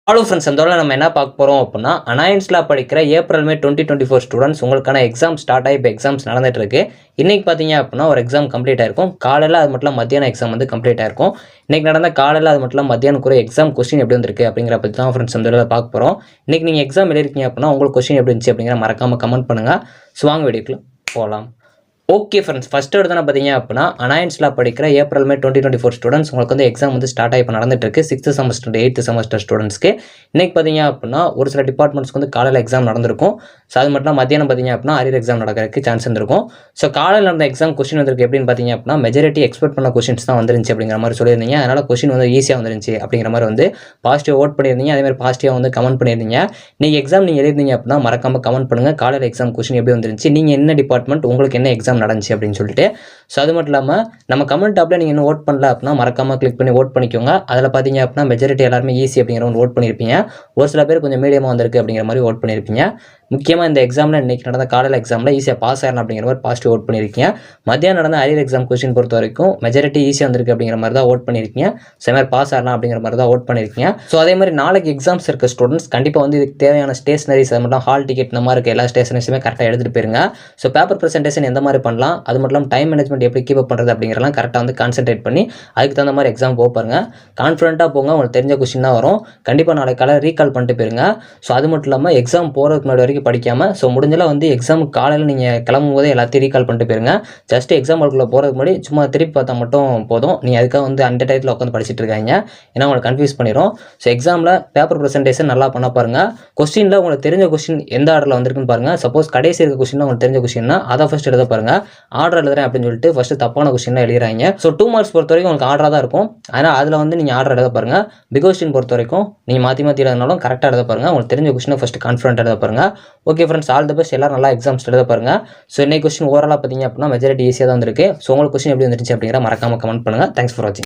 Hello friends, அந்த நம்ம என்ன பார்க்க போகிறோம் அப்படின்னா, அனாயன்ஸில் படிக்கிற ஏப்ரல் மே 2024 ஸ்டூடெண்ட்ஸ் உங்களுக்கான எக்ஸாம் ஸ்டார்ட் ஆகி இப்போ எக்ஸாம்ஸ் நடந்துட்டு இருக்கு. இன்றைக்கி பார்த்தீங்க அப்படின்னா ஒரு எக்ஸாம் கம்ப்ளீட் ஆயிருக்கும். காலையில் அது மட்டும் மத்தியானம் எக்ஸாம் வந்து கம்ப்ளீட் ஆயிருக்கும். இன்றைக்கி நடந்த காலையில் அது மட்டும் மத்தியானம் கூட எக்ஸாம் கொஸ்டின் எப்படி வந்திருக்கு அப்படிங்கிற பற்றி தான் ஃப்ரெண்ட்ஸ் அந்த பார்க்க போகிறோம். இன்றைக்கி நீங்கள் எக்ஸாம் எழுதிருக்கீங்க அப்படின்னா உங்களுக்கு கொஸ்டின் எப்படி இருந்துச்சு அப்படிங்கிற மறக்காமல் கமெண்ட் பண்ணுங்கள். ஸோ வாங்க வீடியோக்குள்ள போகலாம். ஓகே ஃப்ரெண்ட்ஸ், ஃபஸ்ட்டு எடுத்து பார்த்தீங்க அப்படின்னா அனாயன்ஸில் படிக்கிற ஏப்ரல் மே 2024 ஸ்டூடெண்ட்ஸ் உங்களுக்கு வந்து எக்ஸாம் வந்து ஸ்டார்ட் ஆகி இப்போ நடந்துட்டு இருக்கு. 6th செமஸ்டர் 8th செமஸ்டர் ஸ்டூடெண்ட்ஸ்க்கு இன்றைக்கி பார்த்தீங்க அப்படின்னா ஒரு சில டிபார்ட்மெண்ட்ஸ்க்கு வந்து காலையில் எக்ஸாம் நடந்திருக்கும். ஸோ அது மட்டும் மத்தியானம் பார்த்தீங்க அப்படின்னா அரியர் எக்ஸாம் நடக்கிறதுக்கு சான்ஸ் இருந்திருக்கும். ஸோ காலையில் நடந்த எக்ஸாம் கொஸ்டின் வந்திருக்கு எப்படின்னு பார்த்தீங்க அப்படின்னா மெஜாரிட்டி எக்ஸ்பெக்ட் பண்ண கொஸ்டின்ஸ் தான் வந்துருந்துச்சு அப்படிங்கிற மாதிரி சொல்லியிருந்தீங்க. அதனால் கொஸ்டின் வந்து ஈஸியாக வந்துருந்துச்சு அப்படிங்கிற மாதிரி வந்து பாசிட்டிவ் ஓட் பண்ணியிருந்தீங்க. அதேமாதிரி பாசிட்டிவாக வந்து கமெண்ட் பண்ணியிருந்தீங்க. நீங்கள் எக்ஸாம் நீங்கள் எழுதிருந்தீங்க அப்படின்னா மறக்காமல் கமெண்ட் பண்ணுங்கள். காலையில் எக்ஸாம் கொஸ்டின் எப்படி வந்துருந்துச்சு, நீங்கள் என்ன டிபார்ட்மெண்ட், உங்களுக்கு என்ன எக்ஸாம் நடந்துச்சு அப்படின்னு சொல்லிட்டு. ஸோ அது மட்டும் இல்லாமல் நம்ம கமெண்ட் டாப்பில் நீங்கள் இன்னும் ஓட் பண்ணல அப்படின்னா மறக்காமல் கிளிக் பண்ணி ஓட் பண்ணிக்கோங்க. அதில் பார்த்தீங்க அப்படின்னா மெஜாரிட்டி எல்லாருமே ஈஸி அப்படிங்கிற ஒன்று ஓட் பண்ணியிருப்பீங்க. ஒரு சில பேர் கொஞ்சம் மீடியமாக வந்திருக்கு அப்படிங்கிற மாதிரி ஓட் பண்ணியிருப்பீங்க. முக்கியமாக இந்த எக்ஸாமில் இன்றைக்கி நடந்த காலையில் எக்ஸாமில் ஈஸியாக பாஸ் ஆகலாம் அப்படிங்கிற மாதிரி பாசிட்டிவ் ஓட் பண்ணியிருக்கீங்க. மத்தியானம் நடந்த அரியர் எக்ஸாம் கொஸ்டின் பொறுத்த வரைக்கும் மெஜாரிட்டி ஈஸியாக வந்திருக்கு அப்படிங்கிற மாதிரி தான் ஓட் பண்ணியிருக்கீங்க. மாதிரி பாஸ் ஆகலாம் அப்படிங்கிற மாதிரி தான் ஓட் பண்ணியிருக்கீங்க. ஸோ அதே மாதிரி நாளைக்கு எக்ஸாம்ஸ் இருக்க ஸ்டூடெண்ட்ஸ் கண்டிப்பாக வந்து இதுக்கு தேவையான ஸ்டேஷனரிஸ், அது மட்டும் ஹால் டிக்கெட் இந்த மாதிரி இருக்க எல்லா ஸ்டேஷனரிஸுமே கரெக்டாக எடுத்துகிட்டு போயிருங்க. ஸோ பேப்பர் ப்ரெசன்டேஷன் எந்த மாதிரி பண்ணலாம், அது மட்டும் இல்லாமல் டைம் மேனேஜ்மெண்ட் எப்படி கீப் அப் பண்ணுறது அப்படிங்கிறலாம் கரெக்டாக வந்து கான்சென்ட்ரேட் பண்ணி அதுக்கு தகுந்த மாதிரி எக்ஸாம் போப்பாருங்க. கான்ஃபிடென்ட்டாக போங்க, உங்களுக்கு தெரிஞ்ச கொஸ்டின் தான் வரும். கண்டிப்பாக நாளைக்கு காலை ரீகால் பண்ணிட்டு போயிருங்க. ஸோ அது மட்டும் இல்லாமல் எக்ஸாம் போகிறதுக்கு முன்னாடி வரைக்கும் படிக்காமல் ஸோ முடிஞ்சலாம் வந்து எக்ஸாம் காலையில் நீங்கள் கிளம்பும் போதே எல்லாத்தையும் ரீகால் பண்ணிட்டு போயிருங்க. ஜஸ்ட் எக்ஸாம் ஹாலுக்குள்ளே போகிறதுக்கு முன்னாடி சும்மா திருப்பி பார்த்தா மட்டும் போதும். நீங்கள் அதுக்காக வந்து அந்த டயத்தில் உட்காந்து படிச்சுட்டு இருக்காங்க, ஏன்னா உங்களுக்கு கன்ஃபியூஸ் பண்ணிடும். ஸோ எக்ஸாமில் பேப்பர் ப்ரெசன்டேஷன் நல்லா பண்ண பாருங்கள். கொஸ்டினில் உங்களுக்கு தெரிஞ்ச கொஸ்டின் எந்த ஆர்டரில் வந்திருக்குன்னு பாருங்கள். சப்போஸ் கடைசி இருக்க கொஸ்டின் உங்களுக்கு தெரிஞ்ச கொஸ்டின்னா அதை ஃபஸ்ட் எழுத பாருங்கள். ஆர்டர் எழுதுறேன் அப்படின்னு சொல்லிட்டு ஃபஸ்ட்டு தப்பான கொஸ்டின் எழுதுறாங்க. ஸோ 2 மார்க்ஸ் பொறுத்த வரைக்கும் உங்களுக்கு ஆர்டராக தான் இருக்கும். ஆனால் அதில் வந்து நீங்கள் ஆர்டர் எழுத பாருங்கள். பிக் கொஸ்டின் பொறுத்த வரைக்கும் நீங்கள் மாற்றி எழுதினாலும் கரெக்டாக எழுத பாருங்கள். உங்களுக்கு தெரிஞ்ச கொஸ்டினை ஃபஸ்ட்டு கான்ஃபிடென்ட் எழுத பாருங்கள். Okay friends, all the best. எல்லாரும் நல்லா எக்ஸாம்ஸ் எழுத பாருங்கள். ஸோ இன்னைக்கு கொஸ்டின் ஓவராலாக பார்த்தீங்க அப்படின்னா மெஜாரிட்டி ஈஸியாக தான் வந்திருக்கு. ஸோ உங்களுக்கு கொஸ்டின் எப்படி வந்துருச்சு அப்படிங்கிற மறக்காமல் கமெண்ட் பண்ணுங்கள். தேங்க்ஸ் ஃபார் வாட்சிங்.